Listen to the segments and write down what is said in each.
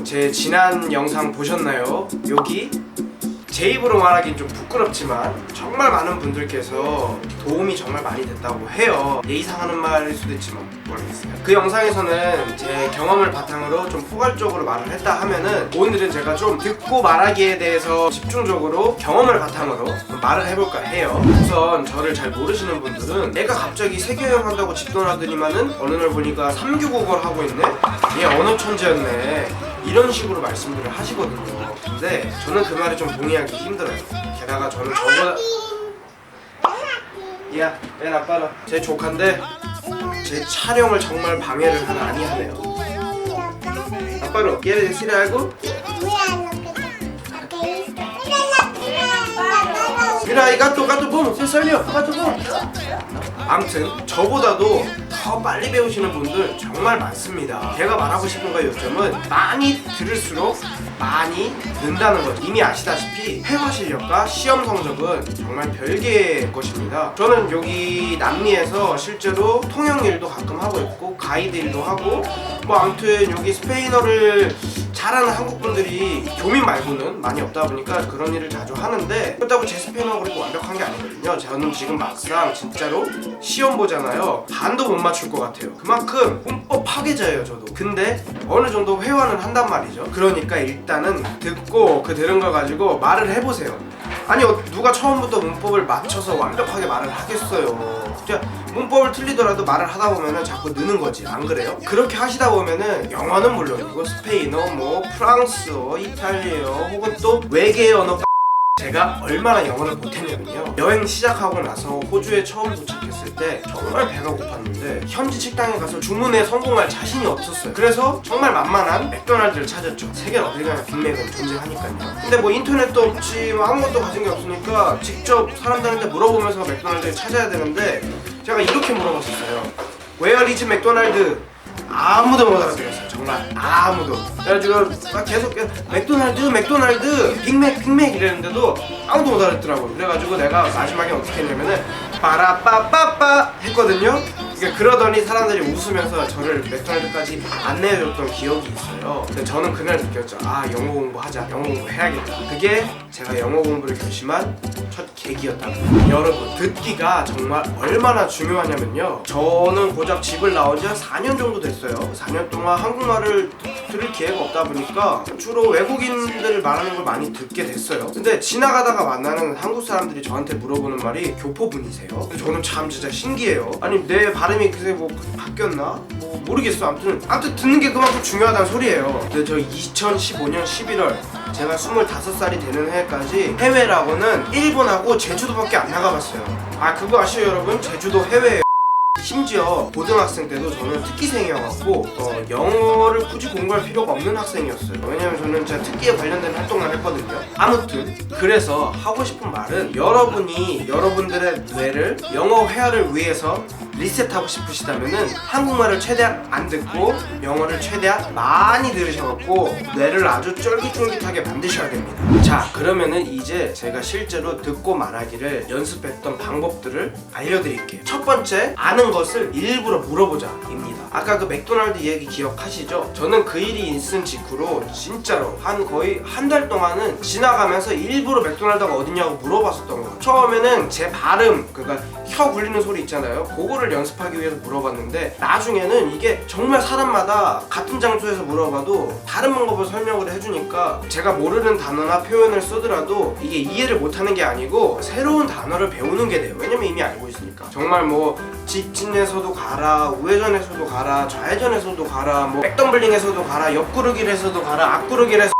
여러분, 제 지난 영상 보셨나요? 여기 제 입으로 말하긴 좀 부끄럽지만 정말 많은 분들께서 도움이 정말 많이 됐다고 해요. 예의상하는 말일 수도 있지만 모르겠어요. 그 영상에서는 제 경험을 바탕으로 좀 포괄적으로 말을 했다 하면은, 오늘은 제가 좀 듣고 말하기에 대해서 집중적으로 경험을 바탕으로 말을 해볼까 해요. 우선 저를 잘 모르시는 분들은 내가 갑자기 세계여행 한다고 집도하더니만은 어느 날 보니까 3교 국어를 하고 있네? 얘 언어 천재였네, 이런 식으로 말씀들을 하시거든요. 근데 저는 그 말에 좀 동의하기 힘들어요. 게다가 저는 저보다 맨 아빠는 제 조카인데 제 촬영을 정말 방해를 많이 하네요. 아빠는 얘를 싫어하고 미라이 가또 봄 세살려 가또 봄. 아무튼 저보다도 더 빨리 배우시는 분들 정말 많습니다. 제가 말하고 싶은 거의 요점은 많이 들을수록 많이 는다는 거죠. 이미 아시다시피 회화 실력과 시험 성적은 정말 별개의 것입니다. 저는 여기 남미에서 실제로 통역 일도 가끔 하고 있고 가이드 일도 하고, 뭐 아무튼 여기 스페인어를 잘하는 한국 분들이 교민 말고는 많이 없다 보니까 그런 일을 자주 하는데, 그렇다고 제 스페인어가 그렇게 완벽한 게 아니거든요. 저는 지금 막상 진짜로 시험 보잖아요. 반도 못 맞출 것 같아요. 그만큼 문법 파괴자예요, 저도. 근데 어느 정도 회화는 한단 말이죠. 그러니까 일단은 듣고 그 들은 걸 가지고 말을 해보세요. 아니 누가 처음부터 문법을 맞춰서 완벽하게 말을 하겠어요. 그냥 문법을 틀리더라도 말을 하다 보면은 자꾸 느는 거지, 안 그래요? 그렇게 하시다 보면은 영어는 물론이고 스페인어, 뭐 프랑스어, 이탈리아어, 혹은 또 외계의 언어, 제가 얼마나 영어를 못했냐면요, 여행 시작하고 나서 호주에 처음 도착했을 때 정말 배가 고팠는데 현지 식당에 가서 주문에 성공할 자신이 없었어요. 그래서 정말 만만한 맥도날드를 찾았죠. 세계 어딜 가나 빅맥은 존재하니까요. 근데 뭐 인터넷도 없지, 뭐 아무것도 가진 게 없으니까 직접 사람들한테 물어보면서 맥도날드를 찾아야 되는데, 제가 이렇게 물어봤었어요. Where is 맥도날드? 아무도 못 알아들었어요. 정말 아무도. 그래가지고 막 계속 맥도날드 빅맥 이랬는데도 아무도 못 알아듣더라고요. 그래가지고 내가 마지막에 어떻게 했냐면은 빠라빠빠빠 했거든요. 그러더니 사람들이 웃으면서 저를 맥도날드까지 안내해줬던 기억이 있어요. 근데 저는 그날 느꼈죠. 아, 영어 공부하자, 영어 공부해야겠다. 그게 제가 영어 공부를 결심한 첫 계기였답니다. 여러분, 듣기가 정말 얼마나 중요하냐면요, 저는 고작 집을 나온 지 한 4년 정도 됐어요. 4년 동안 한국말을 들을 기회가 없다 보니까 주로 외국인들 말하는 걸 많이 듣게 됐어요. 근데 지나가다가 만나는 한국 사람들이 저한테 물어보는 말이 교포분이세요? 근데 저는 참 진짜 신기해요. 아니 내 발음이 그새 뭐 바뀌었나? 뭐 모르겠어. 아무튼 듣는 게 그만큼 중요하다는 소리예요. 근데 저 2015년 11월 제가 25살이 되는 해까지 해외라고는 일본하고 제주도밖에 안 나가봤어요. 아, 그거 아시죠 여러분? 제주도 해외예요. 심지어 고등학생 때도 저는 특기생이어갖고 영어를 굳이 공부할 필요가 없는 학생이었어요. 왜냐면 저는 진짜 특기에 관련된 활동만 했거든요. 아무튼 그래서 하고 싶은 말은, 여러분이 여러분들의 뇌를 영어 회화를 위해서 리셋하고 싶으시다면은 한국말을 최대한 안 듣고 영어를 최대한 많이 들으셔갖고 뇌를 아주 쫄깃쫄깃하게 만드셔야 됩니다. 자, 그러면은 이제 제가 실제로 듣고 말하기를 연습했던 방법들을 알려드릴게요. 첫 번째, 아는 것을 일부러 물어보자 입니다. 아까 그 맥도날드 얘기 기억하시죠? 저는 그 일이 있은 직후로 진짜로 거의 한 달 동안은 지나가면서 일부러 맥도날드가 어디냐고 물어봤었던 거예요. 처음에는 제 발음, 그러니까 혀 굴리는 소리 있잖아요, 그거를 연습하기 위해서 물어봤는데, 나중에는 이게 정말 사람마다 같은 장소에서 물어봐도 다른 방법을 설명을 해주니까 제가 모르는 단어나 표현을 쓰더라도 이게 이해를 못하는 게 아니고 새로운 단어를 배우는 게 돼요. 왜냐면 이미 알고 있으니까. 정말 뭐 직진에서도 가라, 우회전에서도 가라, 좌회전에서도 가라, 뭐 백덤블링에서도 가라, 옆구르기에서도 가라, 앞구르기에서.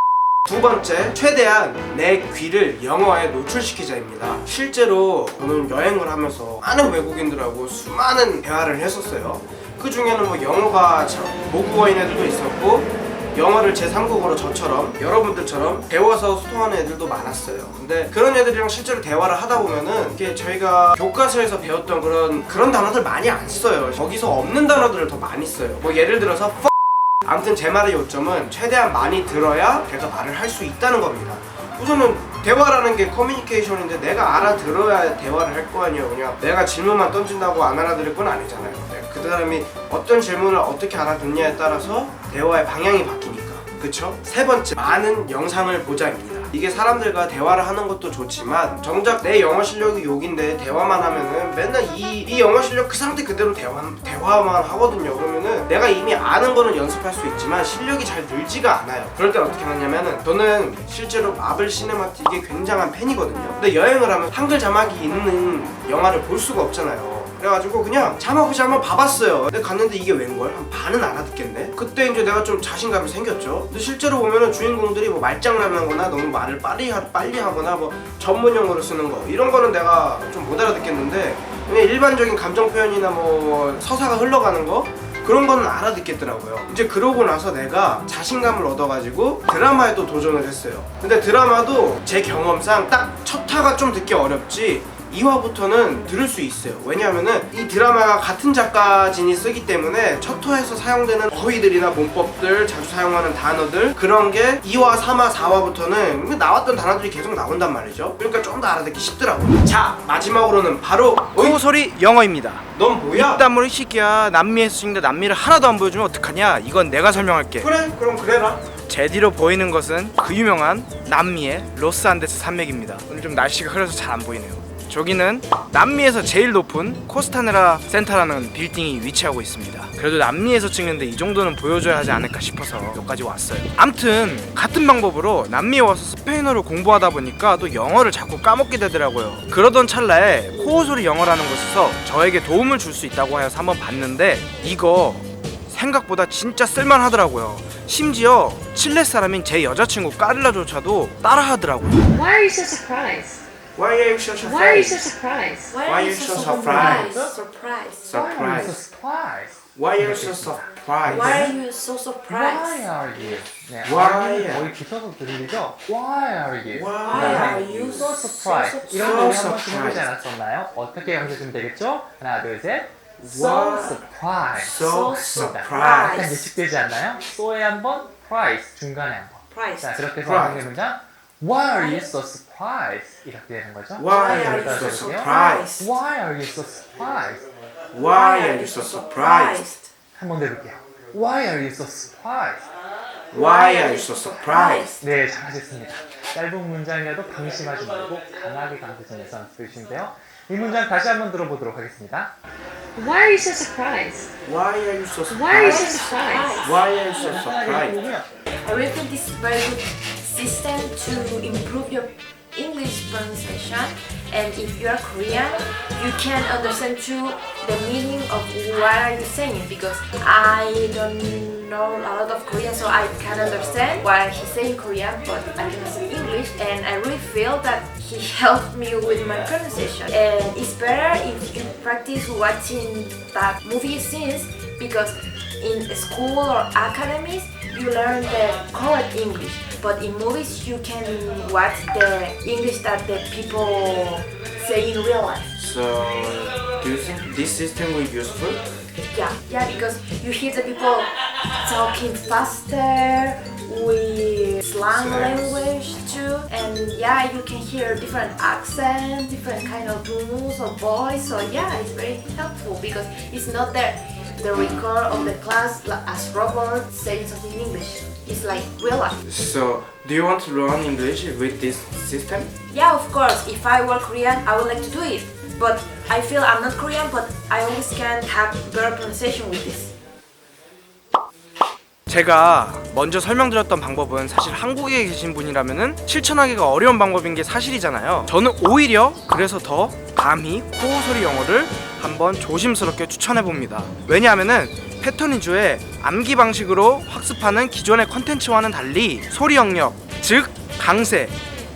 두 번째, 최대한 내 귀를 영어에 노출시키자입니다. 실제로 저는 여행을 하면서 많은 외국인들하고 수많은 대화를 했었어요. 그 중에는 뭐 영어가 모국어인 애들도 있었고, 영어를 제3국어로 저처럼 여러분들처럼 배워서 소통하는 애들도 많았어요. 근데 그런 애들이랑 실제로 대화를 하다 보면은 이게 저희가 교과서에서 배웠던 그런 단어들 많이 안 써요. 거기서 없는 단어들을 더 많이 써요. 뭐 예를 들어서 아무튼 제 말의 요점은 최대한 많이 들어야 제가 말을 할 수 있다는 겁니다. 우선은 대화라는 게 커뮤니케이션인데 내가 알아들어야 대화를 할 거 아니에요. 그냥 내가 질문만 던진다고 안 알아들을 건 아니잖아요. 그 사람이 어떤 질문을 어떻게 알아듣냐에 따라서 대화의 방향이 바뀌니까. 그쵸? 세 번째, 많은 영상을 보자입니다. 이게 사람들과 대화를 하는 것도 좋지만 정작 내 영어 실력이 욕인데 대화만 하면은 맨날 이 영어 실력 그 상태 그대로 대화만 하거든요. 그러면은 내가 이미 아는 거는 연습할 수 있지만 실력이 잘 늘지가 않아요. 그럴 때 어떻게 하냐면은 저는 실제로 마블 시네마틱의 굉장한 팬이거든요. 근데 여행을 하면 한글 자막이 있는 영화를 볼 수가 없잖아요. 그래가지고 그냥 자막 없이 한번 봐봤어요. 근데 갔는데 이게 웬걸? 한 반은 알아듣겠네? 그때 이제 내가 좀 자신감이 생겼죠. 근데 실제로 보면은 주인공들이 뭐 말장난하거나 너무 말을 빨리 하거나 뭐 전문 용어를 쓰는 거 이런 거는 내가 좀 못 알아듣겠는데 그냥 일반적인 감정 표현이나 뭐 서사가 흘러가는 거 그런 거는 알아듣겠더라고요. 이제 그러고 나서 내가 자신감을 얻어가지고 드라마에 또 도전을 했어요. 근데 드라마도 제 경험상 딱 첫 화가 좀 듣기 어렵지 2화부터는 들을 수 있어요. 왜냐하면은 이 드라마가 같은 작가진이 쓰기 때문에 첫 화에서 사용되는 어휘들이나 문법들, 자주 사용하는 단어들 그런 게 2화, 3화, 4화부터는 나왔던 단어들이 계속 나온단 말이죠. 그러니까 좀 더 알아듣기 쉽더라고요. 자, 마지막으로는 바로 코소리 영어입니다. 넌 뭐야? 이딴 이 새끼야. 남미에서 찍는데 남미를 하나도 안 보여주면 어떡하냐. 이건 내가 설명할게. 그래? 그럼 그래라. 제 뒤로 보이는 것은 그 유명한 남미의 로스안데스 산맥입니다. 오늘 좀 날씨가 흐려서 잘 안 보이네요. 저기는 남미에서 제일 높은 코스타네라 센터라는 빌딩이 위치하고 있습니다. 그래도 남미에서 찍는데 이 정도는 보여줘야 하지 않을까 싶어서 여기까지 왔어요. 암튼 같은 방법으로 남미에 와서 스페인어를 공부하다 보니까 또 영어를 자꾸 까먹게 되더라고요. 그러던 찰나에 코어소리 영어라는 곳에서 저에게 도움을 줄 수 있다고 하여서 한번 봤는데 이거 생각보다 진짜 쓸만하더라고요. 심지어 칠레 사람인 제 여자친구 까릴라조차도 따라하더라고요. Why are you so surprised? Why are you so Why are you so surprised? surprised? Why are you so surprised? Surprised. Surprised. Why are you so surprised? Why are you so surprised? Why are you? 네, Why? are 거의 붙어서 들리죠? Why are you? Why are you so surprised? so 이런 거 우리 so 한번 좀 해보지 surprised? 않았었나요? 어떻게 하시면 되겠죠? 하나, 둘, 셋. So Why? surprised. So 약간 surprised. 예측되지 않나요? so에 한번, price 중간에 한번. Price. 자, 그렇게 해서 Price. 한개 문장. Why are you so surprised? 이렇게 되는 거죠. Why are are you you so so surprised? Why are you so surprised? Why are you so surprised? 한번 더 해볼게요. Why are you so surprised? Why are you so surprised? 네, 잘하셨습니다. 짧은 문장이라도 방심하지 말고 강하게 강조점에서 쓰시는데요. 이 문장 다시 한번 들어보도록 하겠습니다. Why are you so surprised? Why are you so Why are you so surprised? surprised? Why are you so 편하게 surprised? 보면 I really think this is a very good system to improve your English pronunciation. And if you are Korean, you can understand too the meaning of what are you saying, because I don't know a lot of Korean, so I can understand what he's saying in Korean, but I can speak English, and I really feel that he helped me with my pronunciation. And it's better if you practice watching that movie scenes, because in school or academies you learn the correct English, but in movies you can watch the English that the people say in real life. So, do you think this system will be useful? Yeah, because you hear the people talking faster with slang Slangs. language too, and yeah, you can hear different accents, different kind of tones or voice. So yeah, it's very helpful because it's not the record of the class as Robert saying something in English. It's like real life. So, do you want to learn English with this system? Yeah, of course. If I were Korean, I would like to do it. But I feel I'm not Korean, but I always can have better pronunciation with this. 제가 먼저 설명드렸던 방법은 사실 한국에 계신 분이라면은 실천하기가 어려운 방법인 게 사실이잖아요. 저는 오히려 그래서 더 감히 코어소리 영어를 한번 조심스럽게 추천해봅니다. 왜냐하면은 패턴 위주의 암기 방식으로 학습하는 기존의 컨텐츠와는 달리 소리 영역, 즉 강세,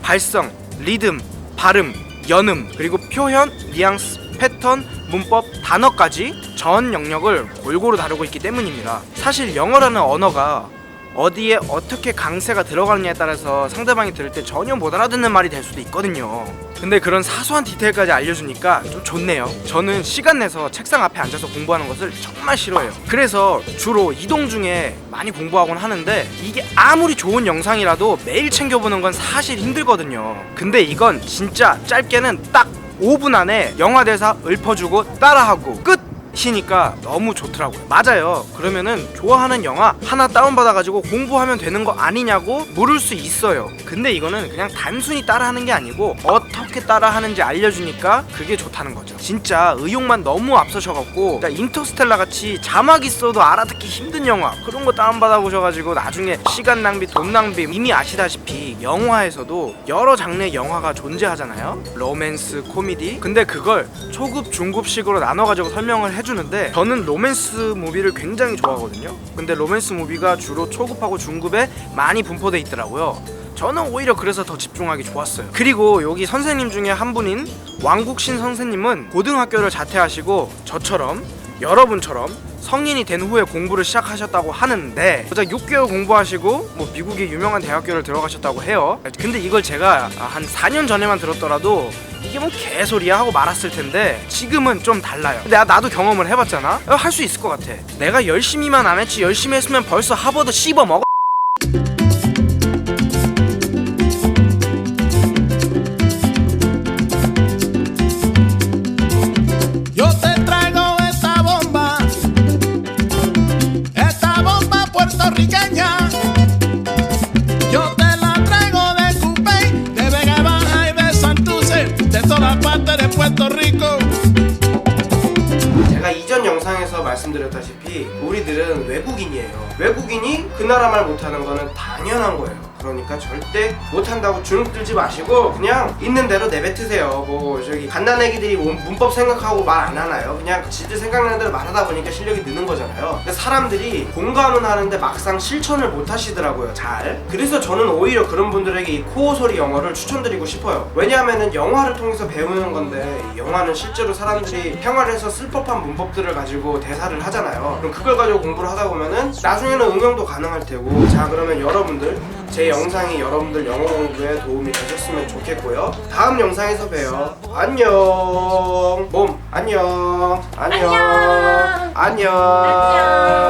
발성, 리듬, 발음, 연음, 그리고 표현, 뉘앙스, 패턴, 문법, 단어까지 전 영역을 골고루 다루고 있기 때문입니다. 사실 영어라는 언어가 어디에 어떻게 강세가 들어가느냐에 따라서 상대방이 들을 때 전혀 못 알아듣는 말이 될 수도 있거든요. 근데 그런 사소한 디테일까지 알려주니까 좀 좋네요. 저는 시간 내서 책상 앞에 앉아서 공부하는 것을 정말 싫어해요. 그래서 주로 이동 중에 많이 공부하곤 하는데 이게 아무리 좋은 영상이라도 매일 챙겨보는 건 사실 힘들거든요. 근데 이건 진짜 짧게는 딱 5분 안에 영화 대사 읊어주고 따라하고 끝! 시니까 너무 좋더라고요. 맞아요. 그러면은 좋아하는 영화 하나 다운받아가지고 공부하면 되는 거 아니냐고 물을 수 있어요. 근데 이거는 그냥 단순히 따라하는 게 아니고 어떻게 따라하는지 알려주니까 그게 좋다는 거죠. 진짜 의욕만 너무 앞서셔갖고 그러니까 인터스텔라 같이 자막 있어도 알아듣기 힘든 영화 그런 거 다운받아 보셔가지고 나중에 시간 낭비, 돈 낭비. 이미 아시다시피 영화에서도 여러 장르의 영화가 존재하잖아요. 로맨스, 코미디. 근데 그걸 초급, 중급식으로 나눠가지고 설명을 해주는데 저는 로맨스 무비를 굉장히 좋아하거든요. 근데 로맨스 무비가 주로 초급하고 중급에 많이 분포돼 있더라고요. 저는 오히려 그래서 더 집중하기 좋았어요. 그리고 여기 선생님 중에 한 분인 왕국신 선생님은 고등학교를 자퇴하시고 저처럼 여러분처럼 성인이 된 후에 공부를 시작하셨다고 하는데 고작 6개월 공부하시고 뭐 미국의 유명한 대학교를 들어가셨다고 해요. 근데 이걸 제가 한 4년 전에만 들었더라도 이게 뭐 개소리야 하고 말았을 텐데 지금은 좀 달라요. 나도 경험을 해봤잖아. 할 수 있을 것 같아. 내가 열심히만 안 했지 열심히 했으면 벌써 하버드 씹어 먹어. Yo te traigo esta bomba puertorriqueña. Yo te la traigo de Cupey, de Vega Baja y de Santurce, de todas partes de Puerto Rico. 제가 이전 영상에서 말씀드렸다시피 우리들은 외국인이에요. 외국인이 그 나라 말 못하는 거는 당연한 거예요. 그러니까 절대 못한다고 주눅 들지 마시고 그냥 있는 대로 내뱉으세요. 뭐 저기 갓난애기들이 문법 생각하고 말 안 하나요? 그냥 지들 생각나는 대로 말하다 보니까 실력이 느는 거잖아요. 근데 사람들이 공감은 하는데 막상 실천을 못 하시더라고요. 잘. 그래서 저는 오히려 그런 분들에게 이 코어 소리 영어를 추천드리고 싶어요. 왜냐하면은 영화를 통해서 배우는 건데 영화는 실제로 사람들이 생활에서 쓸 법한 문법들을 가지고 대사를 하잖아요. 그럼 그걸 가지고 공부를 하다 보면은 나중에는 응용도 가능할 테고. 자, 그러면 여러분들 제 영상이 여러분들 영어 공부에 도움이 되셨으면 좋겠고요. 다음 영상에서 봬요. 안녕. 몸 안녕. 안녕. 안녕. 안녕.